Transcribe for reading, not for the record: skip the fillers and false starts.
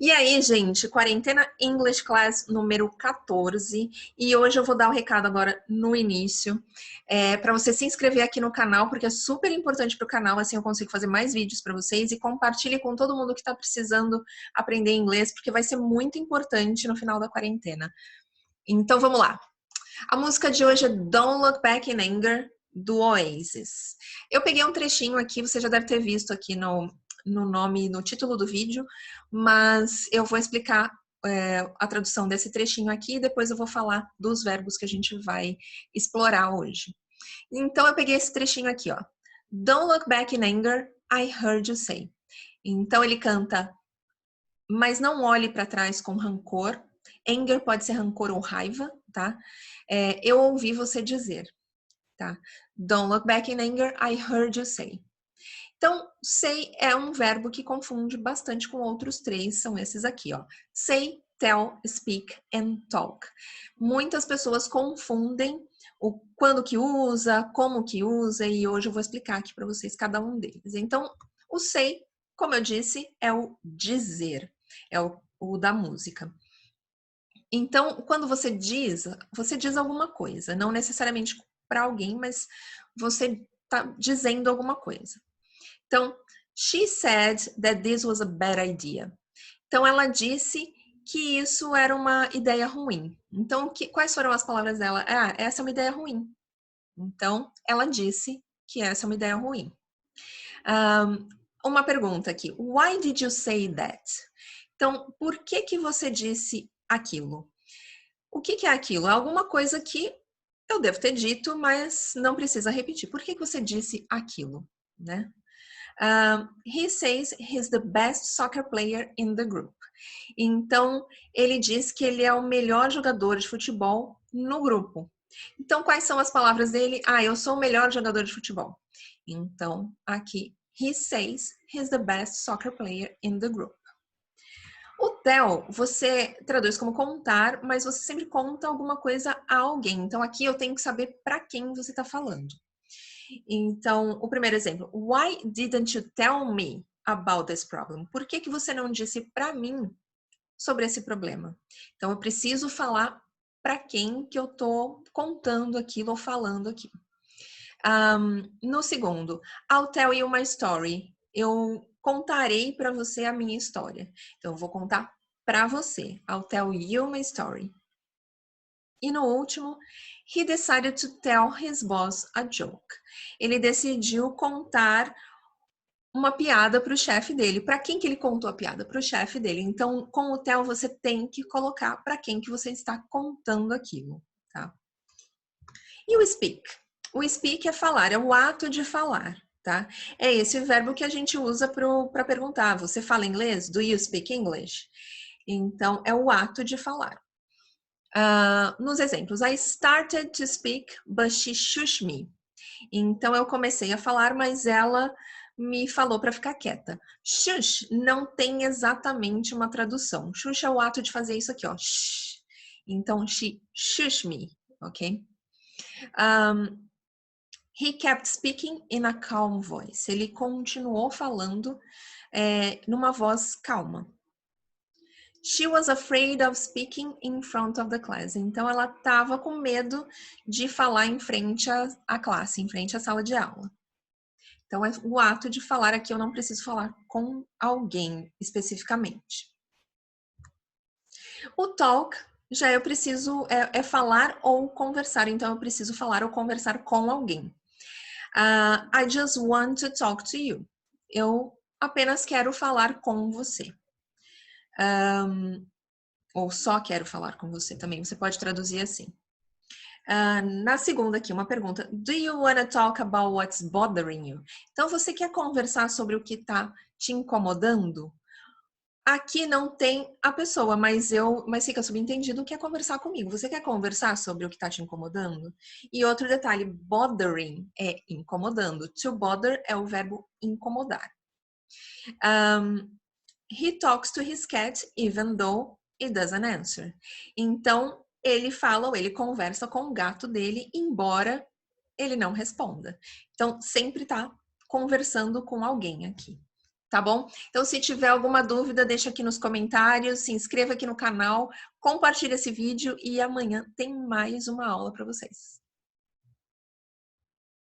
E aí, gente, Quarentena English Class número 14. E hoje eu vou dar o recado agora no início, para você se inscrever aqui no canal, porque é super importante para o canal, assim eu consigo fazer mais vídeos para vocês, e compartilhe com todo mundo que está precisando aprender inglês, porque vai ser muito importante no final da quarentena. Então vamos lá. A música de hoje é Don't Look Back in Anger, do Oasis. Eu peguei um trechinho aqui, você já deve ter visto aqui no título do vídeo, mas eu vou explicar a tradução desse trechinho aqui e depois eu vou falar dos verbos que a gente vai explorar hoje. Então eu peguei esse trechinho aqui, ó. Don't look back in anger, I heard you say. Então ele canta, mas não olhe para trás com rancor. Anger pode ser rancor ou raiva, tá? Eu ouvi você dizer, tá? Don't look back in anger, I heard you say. Então, say é um verbo que confunde bastante com outros três, são esses aqui, ó. Say, tell, speak and talk. Muitas pessoas confundem o quando que usa, como que usa, e hoje eu vou explicar aqui para vocês cada um deles. Então, o say, como eu disse, é o dizer, é o da música. Então, quando você diz alguma coisa, não necessariamente para alguém, mas você está dizendo alguma coisa. Então, she said that this was a bad idea. Então, ela disse que isso era uma ideia ruim. Então, quais foram as palavras dela? Ah, essa é uma ideia ruim. Então, ela disse que essa é uma ideia ruim. Uma pergunta aqui. Why did you say that? Então, por que você disse aquilo? O que é aquilo? É alguma coisa que eu devo ter dito, mas não precisa repetir. Por que você disse aquilo, né? He says he's the best soccer player in the group. Então, ele diz que ele é o melhor jogador de futebol no grupo. Então, quais são as palavras dele? Ah, eu sou o melhor jogador de futebol. Então, aqui, he says he's the best soccer player in the group. O tell, você traduz como contar, mas você sempre conta alguma coisa a alguém. Então, aqui eu tenho que saber para quem você está falando. Então, o primeiro exemplo. Why didn't you tell me about this problem? Por que você não disse para mim sobre esse problema? Então, eu preciso falar para quem que eu tô contando aquilo ou falando aqui. No segundo, I'll tell you my story. Eu contarei para você a minha história. Então, eu vou contar para você. I'll tell you my story. E no último, he decided to tell his boss a joke. Ele decidiu contar uma piada para o chefe dele. Para quem que ele contou a piada? Para o chefe dele. Então, com o tell, você tem que colocar para quem que você está contando aquilo, tá? E o speak? O speak é falar, é o ato de falar, tá? É esse verbo que a gente usa para perguntar. Você fala inglês? Do you speak English? Então, é o ato de falar. Nos exemplos, I started to speak, but she shushed me. Então, eu comecei a falar, mas ela me falou para ficar quieta. Shush não tem exatamente uma tradução. Shush é o ato de fazer isso aqui, ó. Shh. Então, she shushed me, ok? He kept speaking in a calm voice. Ele continuou falando numa voz calma. She was afraid of speaking in front of the class. Então, ela estava com medo de falar em frente à classe, em frente à sala de aula. Então, é o ato de falar aqui, eu não preciso falar com alguém especificamente. O talk, já eu preciso, falar ou conversar. Então, eu preciso falar ou conversar com alguém. I just want to talk to you. Eu apenas quero falar com você. Ou só quero falar com você também, você pode traduzir assim. Na segunda aqui, uma pergunta. Do you want to talk about what's bothering you? Então, você quer conversar sobre o que está te incomodando? Aqui não tem a pessoa, mas fica subentendido que é conversar comigo. Você quer conversar sobre o que está te incomodando? E outro detalhe, bothering é incomodando. To bother é o verbo incomodar. He talks to his cat even though it doesn't answer. Então, ele fala ou ele conversa com o gato dele, embora ele não responda. Então, sempre tá conversando com alguém aqui. tá bom? Então, se tiver alguma dúvida, deixa aqui nos comentários, se inscreva aqui no canal, compartilhe esse vídeo e amanhã tem mais uma aula para vocês.